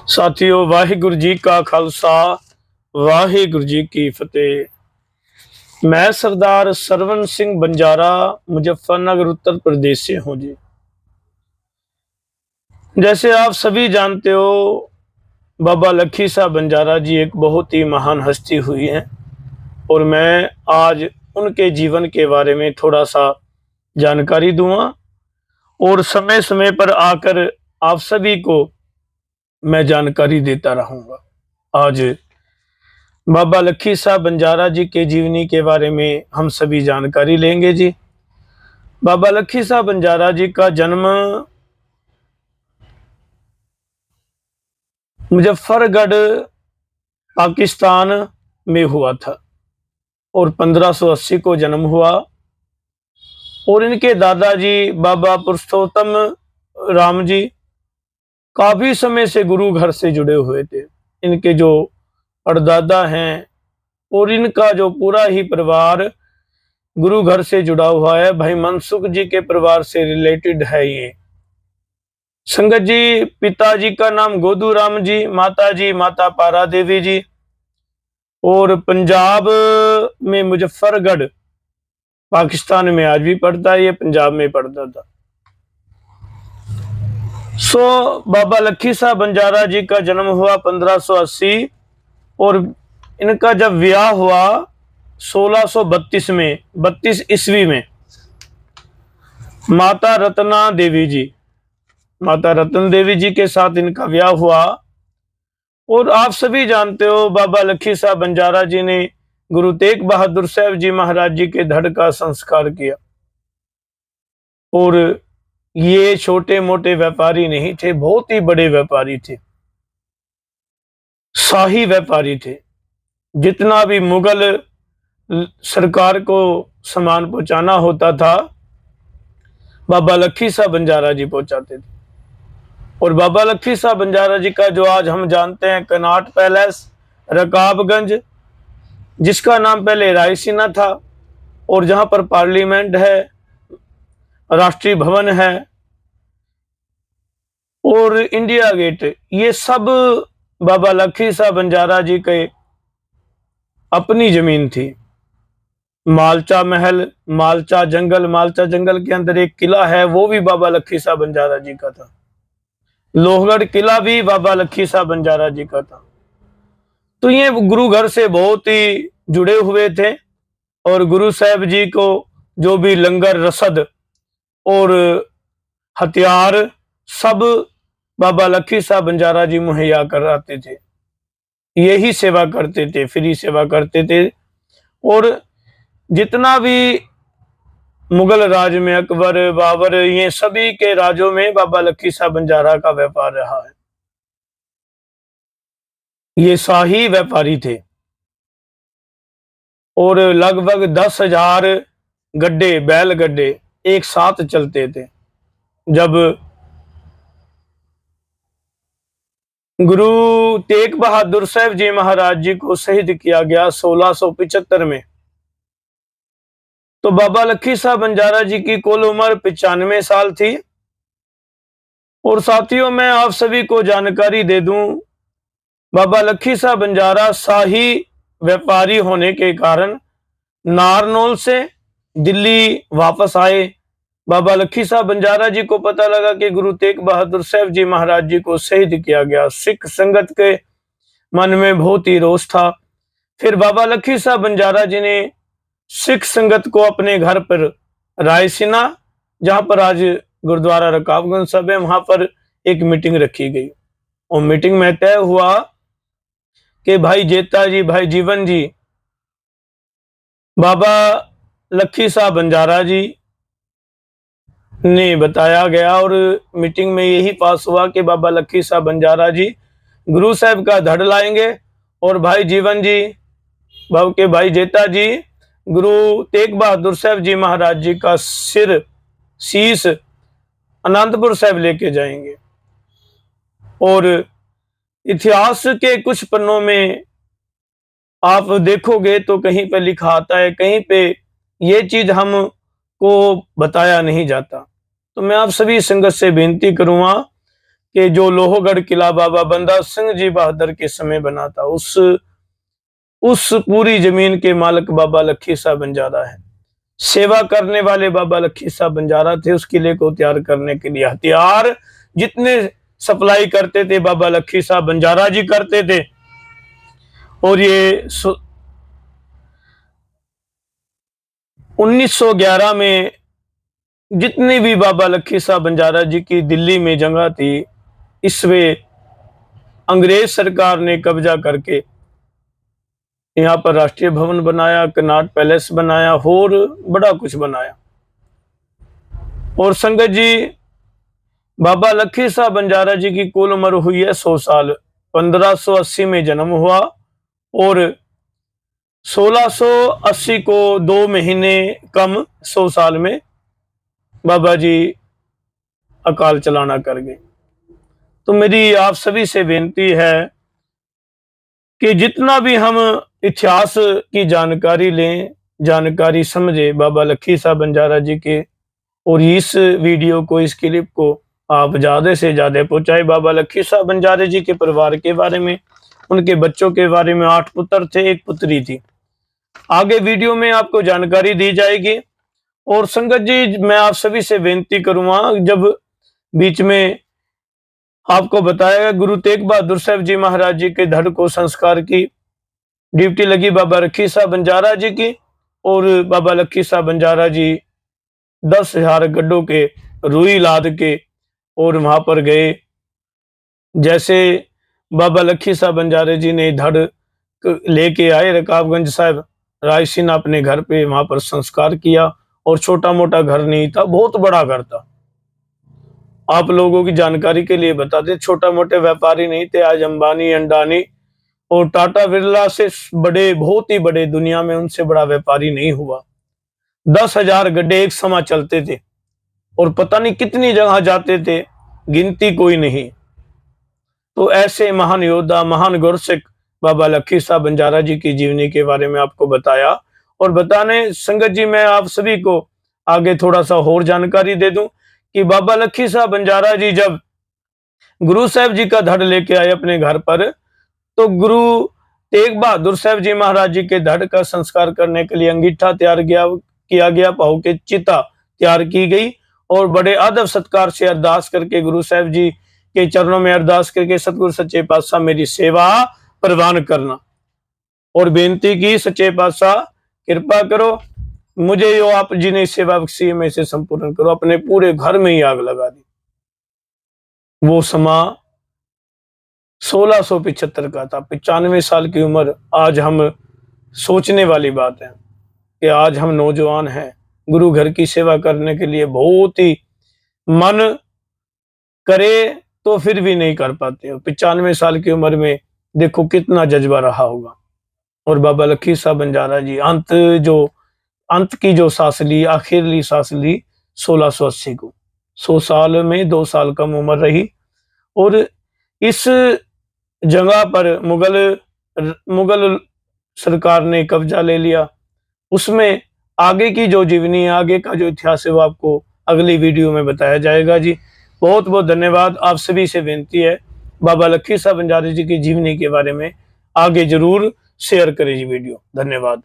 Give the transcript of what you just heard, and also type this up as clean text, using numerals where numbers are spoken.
साथियों, वाहिगुरु जी का खालसा, वाहिगुरु जी की फतेह। मैं सरदार सरवण सिंह बंजारा मुजफ्फरनगर उत्तर प्रदेश से हूँ जी। जैसे आप सभी जानते हो, बाबा लखी साहब बंजारा जी एक बहुत ही महान हस्ती हुई हैं और मैं आज उनके जीवन के बारे में थोड़ा सा जानकारी दूंगा और समय समय पर आकर आप सभी को मैं जानकारी देता रहूंगा। आज बाबा लखी साहब बंजारा जी के जीवनी के बारे में हम सभी जानकारी लेंगे जी। बाबा लखी साहब बंजारा जी का जन्म मुजफ्फरगढ़ पाकिस्तान में हुआ था और 1580 को जन्म हुआ और इनके दादाजी बाबा पुरुषोत्तम राम जी काफी समय से गुरु घर से जुड़े हुए थे। इनके जो परदादा हैं और इनका जो पूरा ही परिवार गुरु घर से जुड़ा हुआ है। भाई मनसुख जी के परिवार से रिलेटेड है ये। संगत जी, पिताजी का नाम गोदू राम जी, माता जी माता पारा देवी जी, और पंजाब में मुजफ्फरगढ़ पाकिस्तान में आज भी पड़ता है, ये पंजाब में पड़ता था। बाबा लखी साहब बंजारा जी का जन्म हुआ 1580 और इनका जब विवाह हुआ 1632 में, 32 ईस्वी में माता रत्ना देवी जी, माता रतन देवी जी के साथ इनका विवाह हुआ। और आप सभी जानते हो, बाबा लखी साहब बंजारा जी ने गुरु तेग बहादुर साहब जी महाराज जी के धड़ का संस्कार किया। और ये छोटे मोटे व्यापारी नहीं थे, बहुत ही बड़े व्यापारी थे, शाही व्यापारी थे। जितना भी मुगल सरकार को सामान पहुंचाना होता था, बाबा लखी साहब बंजारा जी पहुंचाते थे। और बाबा लखी साहब बंजारा जी का जो आज हम जानते हैं कनॉट पैलेस रकाबगंज, जिसका नाम पहले रायसीना था और जहां पर पार्लियामेंट है, राष्ट्रीय भवन है और इंडिया गेट, ये सब बाबा लखी साहब बंजारा जी के अपनी जमीन थी। मालचा महल, मालचा जंगल के अंदर एक किला है, वो भी बाबा लखी साहब बंजारा जी का था। लोहगढ़ किला भी बाबा लखी साहब बंजारा जी का था। तो ये गुरु घर से बहुत ही जुड़े हुए थे और गुरु साहब जी को जो भी लंगर रसद और हथियार सब बाबा लखी साहब बंजारा जी मुहैया कराते थे। यही सेवा करते थे, फ्री सेवा करते थे। और जितना भी मुगल राज में अकबर बाबर, ये सभी के राजों में बाबा लखी साहब बंजारा का व्यापार रहा है। ये शाही व्यापारी थे और लगभग 10,000 गड्ढे, बैल गड्ढे एक साथ चलते थे। जब गुरु तेग बहादुर साहब जी महाराज जी को शहीद किया गया 1675 में, तो बाबा लखी साहब बंजारा जी की कुल उम्र 95 साल थी। और साथियों, मैं आप सभी को जानकारी दे दूं, बाबा लखी साहब बंजारा शाही व्यापारी होने के कारण नारनौल से दिल्ली वापस आए। बाबा लखी साहब बंजारा जी को पता लगा कि गुरु तेग बहादुर साहब जी महाराज जी को शहीद किया गया। सिख संगत के मन में बहुत ही रोष था। फिर बाबा लखी साहब बंजारा जी ने सिख संगत को अपने घर पर रायसीना, जहां पर आज गुरुद्वारा रकाबगंज साहब है, वहां पर एक मीटिंग रखी गई और मीटिंग में तय हुआ कि भाई जेता जी, भाई जीवन जी, बाबा लखी साहब बंजारा जी ने बताया गया और मीटिंग में यही पास हुआ कि बाबा लखी साहब बंजारा जी गुरु साहब का धड़ लाएंगे और भाई जीवन जी, भाव के भाई जेता जी, गुरु तेग बहादुर साहब जी महाराज जी का शीश अनंतपुर साहब लेके जाएंगे। और इतिहास के कुछ पन्नों में आप देखोगे तो कहीं पे लिखा आता है, कहीं पे ये चीज हमको बताया नहीं जाता। तो मैं आप सभी संगत से बेनती करूंगा कि जो लोहगढ़ किला बाबा बंदा सिंह जी बहादुर के समय बना था, उस पूरी जमीन के मालिक बाबा लखी साहब बंजारा है। सेवा करने वाले बाबा लखी साहब बंजारा थे। उस किले को तैयार करने के लिए हथियार जितने सप्लाई करते थे बाबा लखी साहब बंजारा जी करते थे। और ये 1911 में जितनी भी बाबा लखी साहब बंजारा जी की दिल्ली में जगह थी, इसमें अंग्रेज सरकार ने कब्जा करके यहाँ पर राष्ट्रीय भवन बनाया, कनॉट पैलेस बनाया और बड़ा कुछ बनाया। और संगत जी, बाबा लखी साहब बंजारा जी की कुल उम्र हुई है 100 साल। 1580 में जन्म हुआ और 1680 को 2 महीने कम 100 साल में बाबा जी अकाल चलाना कर गए। तो मेरी आप सभी से बेनती है कि जितना भी हम इतिहास की जानकारी लें, जानकारी समझे बाबा लखी साहब बंजारा जी के, और इस वीडियो को, इस क्लिप को आप ज्यादा से ज्यादा पहुंचाए। बाबा लखी साहब बंजारे जी के परिवार के बारे में, उनके बच्चों के बारे में। 8 पुत्र थे, 1 पुत्री थी। आगे वीडियो में आपको जानकारी दी जाएगी। और संगत जी, मैं आप सभी से बेनती करूंगा, जब बीच में आपको बताया गुरु तेग बहादुर साहब जी महाराज जी के धड़ को संस्कार की ड्यूटी लगी बाबा लखी साहब बंजारा जी की, और बाबा लखी साहब बंजारा जी 10,000 गड्ढों के रुई लाद के और वहां पर गए। जैसे बाबा लखी साहब बंजारे जी ने धड़ लेके आए रकाबगंज साहब, रायसीन अपने घर पे वहां पर संस्कार किया। और छोटा मोटा घर नहीं था, बहुत बड़ा घर था। आप लोगों की जानकारी के लिए बता दें, छोटा मोटे व्यापारी नहीं थे। आज अंबानी, अंडानी और टाटा बिरला से बड़े, बहुत ही बड़े, दुनिया में उनसे बड़ा व्यापारी नहीं हुआ। 10,000 गड्ढे एक समय चलते थे और पता नहीं कितनी जगह जाते थे, गिनती कोई नहीं। तो ऐसे महान योद्धा, महान गुरसिख बाबा लखी साहब बंजारा जी की जीवनी के बारे में आपको बताया। और बताने संगत जी, मैं आप सभी को आगे थोड़ा सा और जानकारी दे दूं कि बाबा लखी साहब बंजारा जी जब गुरु साहब जी का धड़ लेके आए अपने घर पर, तो गुरु तेग बहादुर साहब जी महाराज जी के धड़ का संस्कार करने के लिए अंगीठा तैयार किया गया, पाहु के चिता तैयार की गई, और बड़े अदब सत्कार से अरदास करके गुरु साहब जी के चरणों में अरदास करके सतगुरु सच्चे पातशाह मेरी सेवा प्रवान करना, और बेनती की सच्चे पातशाह कृपा करो, मुझे यो आप जी ने सेवा बख्शी में से संपूर्ण करो। अपने पूरे घर में ही आग लगा दी। वो समा 1675 का था। 95 साल की उम्र। आज हम सोचने वाली बात है कि आज हम नौजवान हैं, गुरु घर की सेवा करने के लिए बहुत ही मन करे तो फिर भी नहीं कर पाते। 95 साल की उम्र में देखो कितना जज्बा रहा होगा। और बाबा लखी साहब बंजारा जी अंत की जो सांस ली, आखिरी सांस ली 1680 को। 100 साल में 2 साल कम उम्र रही। और इस जगह पर मुगल सरकार ने कब्जा ले लिया। उसमें आगे की जो जीवनी है, आगे का जो इतिहास है, वो आपको अगली वीडियो में बताया जाएगा जी। बहुत बहुत धन्यवाद। आप सभी से बेनती है, बाबा लखी साहब बंजारे जी की जीवनी के बारे में आगे जरूर शेयर करें जी वीडियो। धन्यवाद।